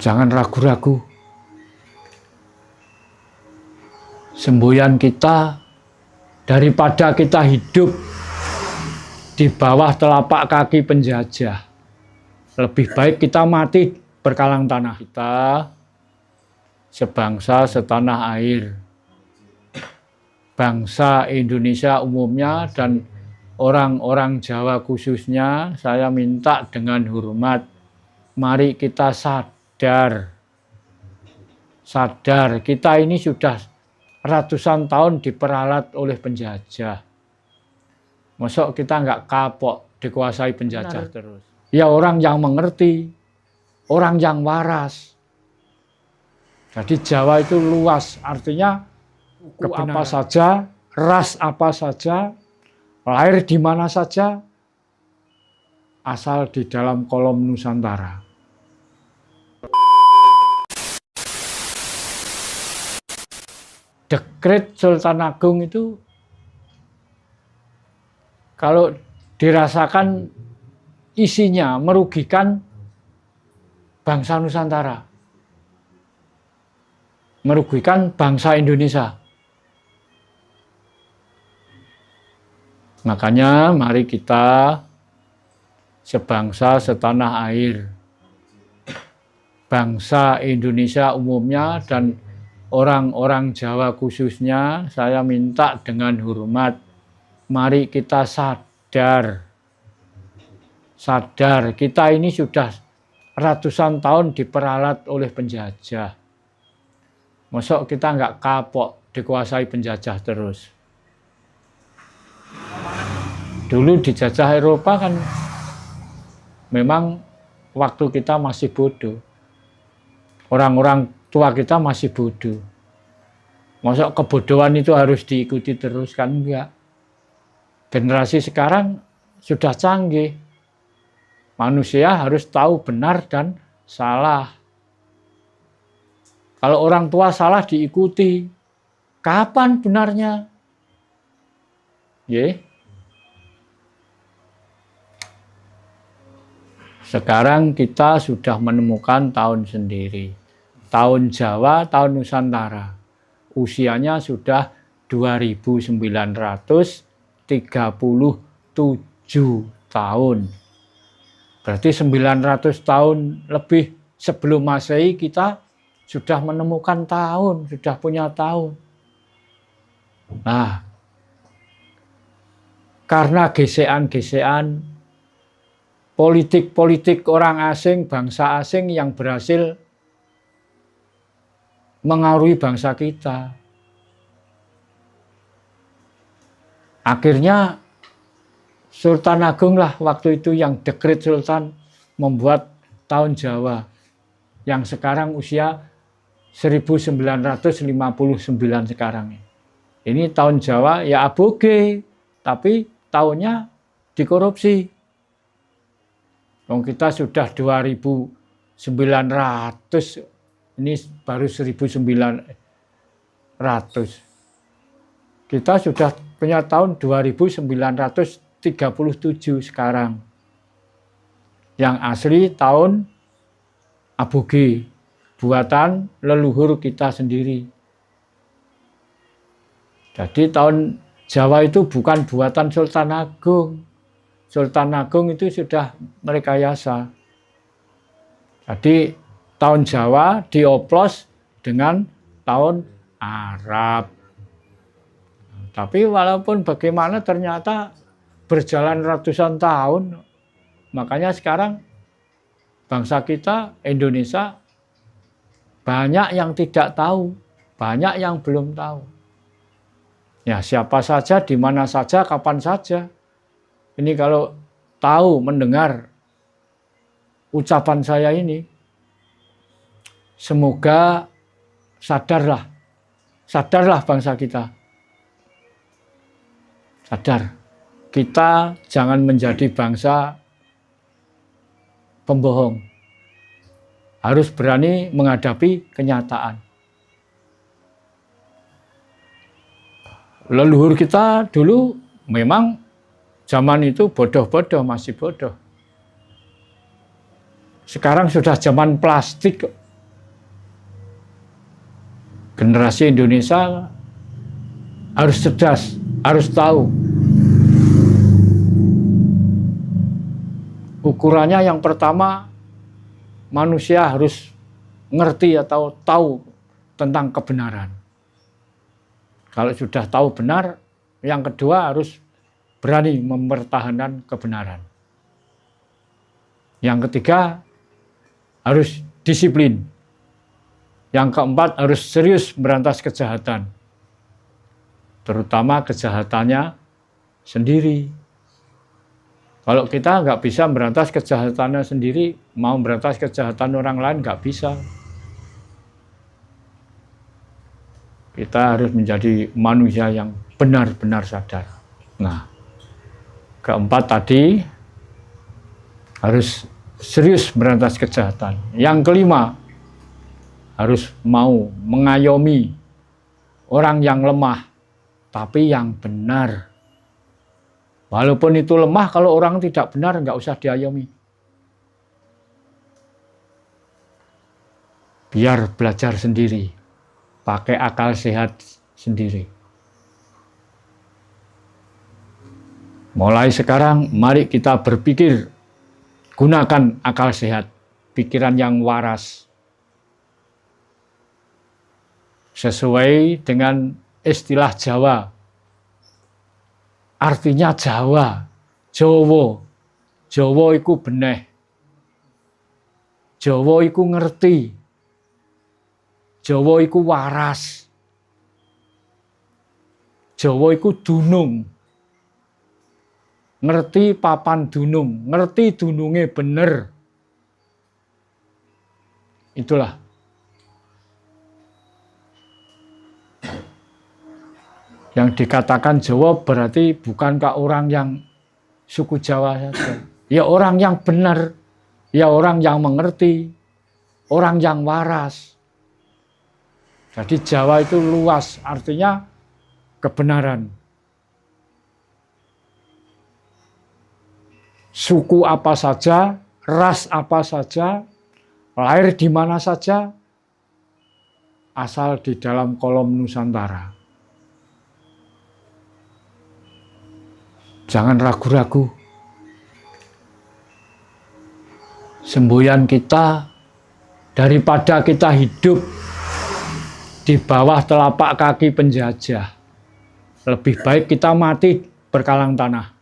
Jangan ragu-ragu. Semboyan kita, daripada kita hidup di bawah telapak kaki penjajah, lebih baik kita mati berkalang tanah. Kita sebangsa setanah air, bangsa Indonesia umumnya dan orang-orang Jawa khususnya, saya minta dengan hormat, mari kita sadar kita ini sudah ratusan tahun diperalat oleh penjajah. Masuk kita nggak kapok dikuasai penjajah terus. Ya orang yang mengerti, orang yang waras. Jadi Jawa itu luas, artinya apa saja, ras apa saja, lahir di mana saja, asal di dalam kolom Nusantara. Dekret Sultan Agung itu kalau dirasakan isinya merugikan bangsa Nusantara, merugikan bangsa Indonesia. Makanya mari kita sebangsa setanah air, bangsa Indonesia umumnya dan orang-orang Jawa khususnya, saya minta dengan hormat, mari kita sadar kita ini sudah ratusan tahun diperalat oleh penjajah. Masuk kita nggak kapok dikuasai penjajah terus. Dulu dijajah Eropa kan memang waktu kita masih bodoh. Orang-orang tua kita masih bodoh. Masa kebodohan itu harus diikuti terus, kan enggak. Generasi sekarang sudah canggih. Manusia harus tahu benar dan salah. Kalau orang tua salah diikuti, kapan benarnya? Sekarang kita sudah menemukan tahun sendiri. Tahun Jawa, tahun Nusantara. Usianya sudah 2937 tahun. Berarti 900 tahun lebih sebelum Masehi kita sudah menemukan tahun, sudah punya tahun. Nah, karena gesekan-gesekan politik-politik orang asing, bangsa asing yang berhasil mengaruhi bangsa kita. Akhirnya Sultan Agung lah waktu itu yang dekret Sultan membuat tahun Jawa yang sekarang usia 1959 sekarang. Ini tahun Jawa ya aboge, tapi tahunnya dikorupsi. Kita sudah 2900, ini baru 1900. Kita sudah punya tahun 2937 sekarang. Yang asli tahun aboge, buatan leluhur kita sendiri. Jadi tahun Jawa itu bukan buatan Sultan Agung. Sultan Agung itu sudah merekayasa. Jadi tahun Jawa dioplos dengan tahun Arab. Tapi walaupun bagaimana ternyata berjalan ratusan tahun, makanya sekarang bangsa kita, Indonesia, banyak yang tidak tahu, banyak yang belum tahu. Ya siapa saja, di mana saja, kapan saja. Ini kalau tahu, mendengar ucapan saya ini, semoga sadarlah bangsa kita. Sadar, kita jangan menjadi bangsa pembohong. Harus berani menghadapi kenyataan. Leluhur kita dulu memang zaman itu bodoh-bodoh, masih bodoh. Sekarang sudah zaman plastik, Generasi Indonesia harus cerdas, harus tahu. Ukurannya yang pertama, manusia harus ngerti atau tahu tentang kebenaran. Kalau sudah tahu benar, yang kedua harus berani mempertahankan kebenaran. Yang ketiga, harus disiplin. Yang keempat, harus serius berantas kejahatan. Terutama kejahatannya sendiri. Kalau kita nggak bisa berantas kejahatannya sendiri, mau berantas kejahatan orang lain nggak bisa. Kita harus menjadi manusia yang benar-benar sadar. Nah, keempat tadi, harus serius berantas kejahatan. Yang kelima, harus mau mengayomi orang yang lemah, tapi yang benar. Walaupun itu lemah, kalau orang tidak benar, nggak usah diayomi. Biar belajar sendiri, pakai akal sehat sendiri. Mulai sekarang, mari kita berpikir, gunakan akal sehat, pikiran yang waras. Sesuai dengan istilah Jawa, artinya Jawa, Jowo. Jowo iku beneh. Jowo iku ngerti. Jowo iku waras. Jowo iku dunung. Ngerti papan dunung, ngerti dununge bener. Itulah. Yang dikatakan Jawa berarti bukankah orang yang suku Jawa saja. Ya orang yang benar, ya orang yang mengerti, orang yang waras. Jadi Jawa itu luas, artinya kebenaran. Suku apa saja, ras apa saja, lahir di mana saja, asal di dalam kolom Nusantara. Jangan ragu-ragu. Semboyan kita, daripada kita hidup di bawah telapak kaki penjajah, lebih baik kita mati berkalang tanah.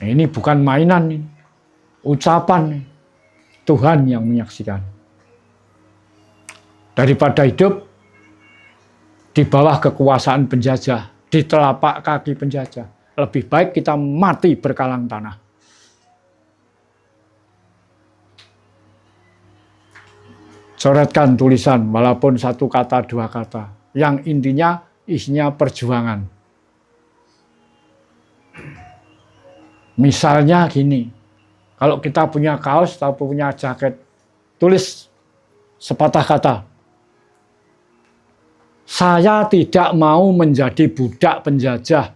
Ini bukan mainan, ini ucapan Tuhan yang menyaksikan. Daripada hidup di bawah kekuasaan penjajah, di telapak kaki penjajah, lebih baik kita mati berkalang tanah. Coretkan tulisan, walaupun satu kata, dua kata, yang intinya isinya perjuangan. Misalnya gini, kalau kita punya kaos atau punya jaket, tulis sepatah kata, saya tidak mau menjadi budak penjajah.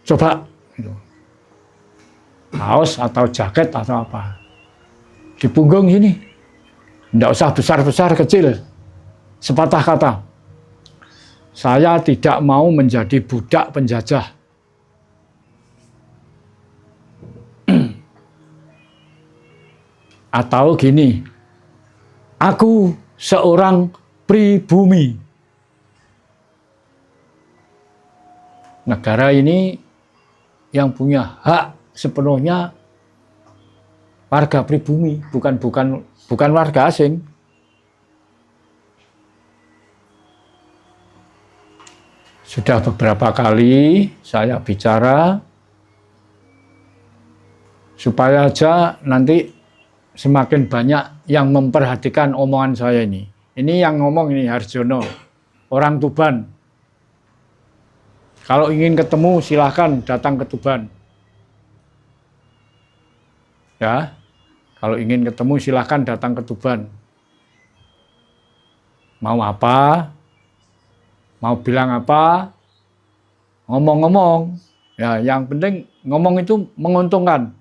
Coba, kaos atau jaket atau apa, di punggung ini, tidak usah besar-besar, kecil, sepatah kata, saya tidak mau menjadi budak penjajah. Atau gini, aku seorang pribumi. Negara ini yang punya hak sepenuhnya warga pribumi, bukan warga asing. Sudah beberapa kali saya bicara supaya aja nanti semakin banyak yang memperhatikan omongan saya ini. Ini yang ngomong ini Harjono, orang Tuban. Kalau ingin ketemu silahkan datang ke Tuban. Ya, kalau ingin ketemu silahkan datang ke Tuban. Mau apa? Mau bilang apa? Ngomong-ngomong. Ya, yang penting ngomong itu menguntungkan.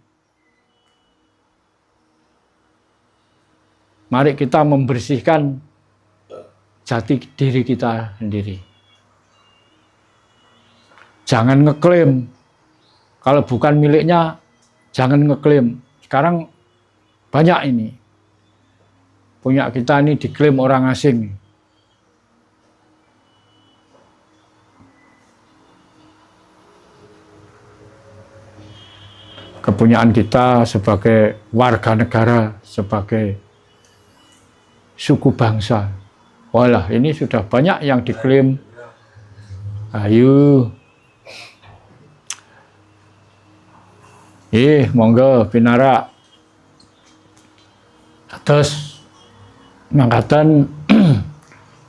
Mari kita membersihkan jati diri kita sendiri. Jangan ngeklaim. Kalau bukan miliknya, jangan ngeklaim. Sekarang banyak ini. Punya kita ini diklaim orang asing. Kepunyaan kita sebagai warga negara, sebagai suku bangsa. Walah, ini sudah banyak yang diklaim. Ayo. Monggo pinara. Terus mangkatan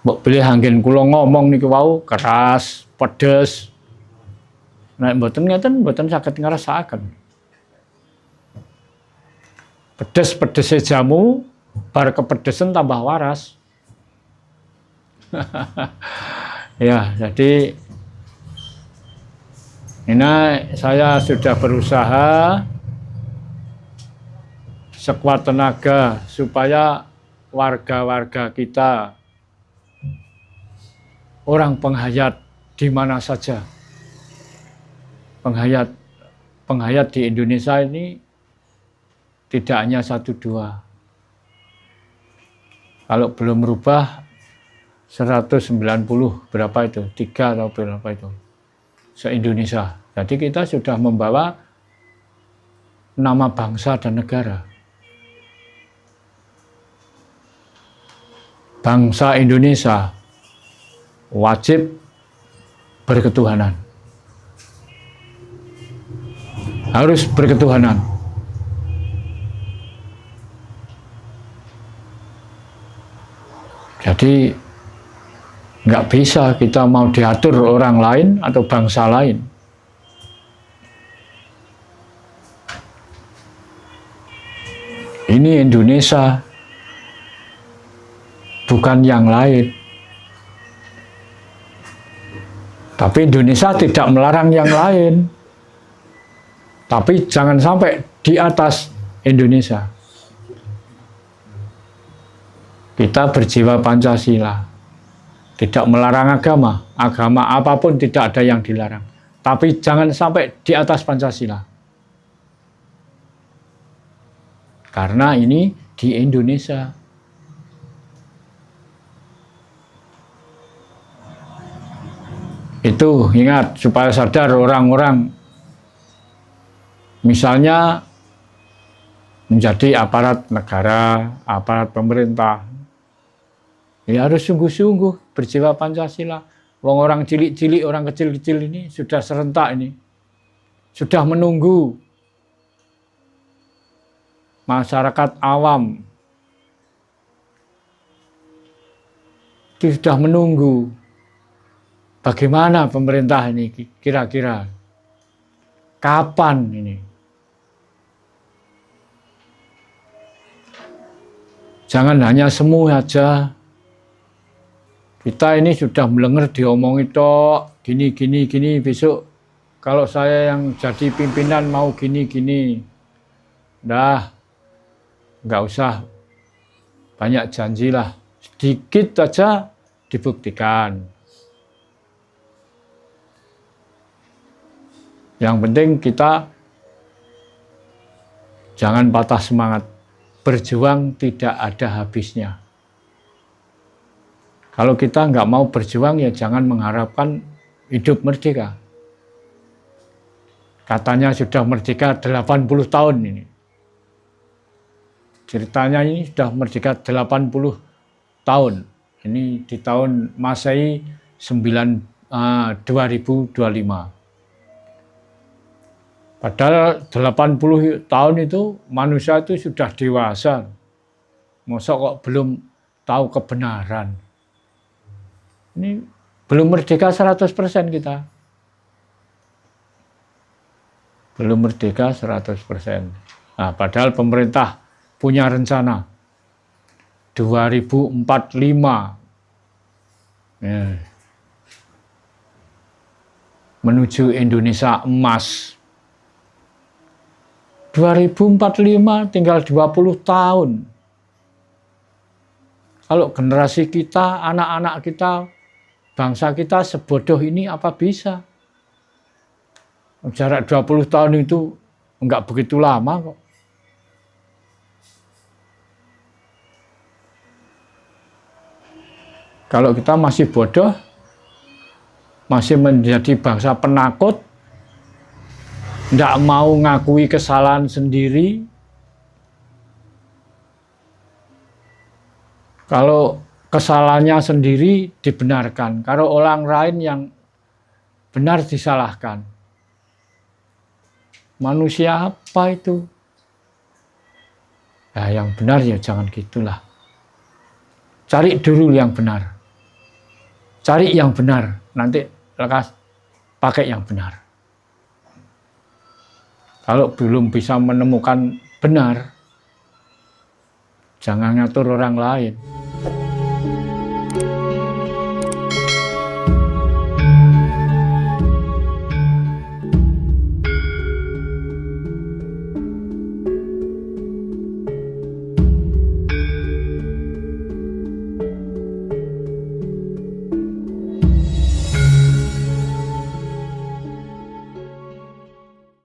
mbok pilih anggen kula ngomong niki wau keras, pedes. Nek mboten ngeten mboten saged ngrasakaken. Pedes-pedese jamu, bar kepedesen tambah waras. Ya, jadi ini saya sudah berusaha sekuat tenaga supaya warga-warga kita, orang penghayat di mana saja, penghayat di Indonesia ini tidak hanya 1-2. Kalau belum merubah 190 berapa itu? 3 atau berapa itu? Se-Indonesia. Jadi kita sudah membawa nama bangsa dan negara. Bangsa Indonesia wajib berketuhanan. Harus berketuhanan. Jadi nggak bisa kita mau diatur orang lain atau bangsa lain. Ini Indonesia, bukan yang lain. Tapi Indonesia tidak melarang yang lain. Tapi jangan sampai di atas Indonesia. Kita berjiwa Pancasila, tidak melarang agama, agama apapun tidak ada yang dilarang. Tapi jangan sampai di atas Pancasila. Karena ini di Indonesia. Itu ingat supaya sadar orang-orang, misalnya menjadi aparat negara, aparat pemerintah, ya harus sungguh-sungguh berjiwa Pancasila. Orang cilik-cilik, orang kecil-kecil ini sudah serentak ini. Sudah menunggu. Masyarakat awam itu sudah menunggu. Bagaimana pemerintah ini kira-kira? Kapan ini? Jangan hanya semu saja. Kita ini sudah melengger diomongi tok, gini, besok kalau saya yang jadi pimpinan mau gini. Dah, nggak usah banyak janji lah. Sedikit saja dibuktikan. Yang penting kita jangan patah semangat. Berjuang tidak ada habisnya. Kalau kita nggak mau berjuang, ya jangan mengharapkan hidup merdeka. Katanya sudah merdeka 80 tahun ini. Ceritanya ini sudah merdeka 80 tahun. Ini di tahun Masehi 2025. Padahal 80 tahun itu manusia itu sudah dewasa. Masa kok belum tahu kebenaran. Ini belum merdeka 100% kita. Belum merdeka 100%. Nah, padahal pemerintah punya rencana 2045 menuju Indonesia emas. 2045 tinggal 20 tahun. Kalau generasi kita, anak-anak kita, bangsa kita sebodoh ini apa bisa? Jarak 20 tahun itu enggak begitu lama kok. Kalau kita masih bodoh, masih menjadi bangsa penakut, enggak mau ngakui kesalahan sendiri, kalau kesalahannya sendiri dibenarkan, kalau orang lain yang benar disalahkan. Manusia apa itu? Nah, yang benar ya jangan gitulah. Cari dulu yang benar. Cari yang benar, nanti lekas pakai yang benar. Kalau belum bisa menemukan benar, jangan ngatur orang lain.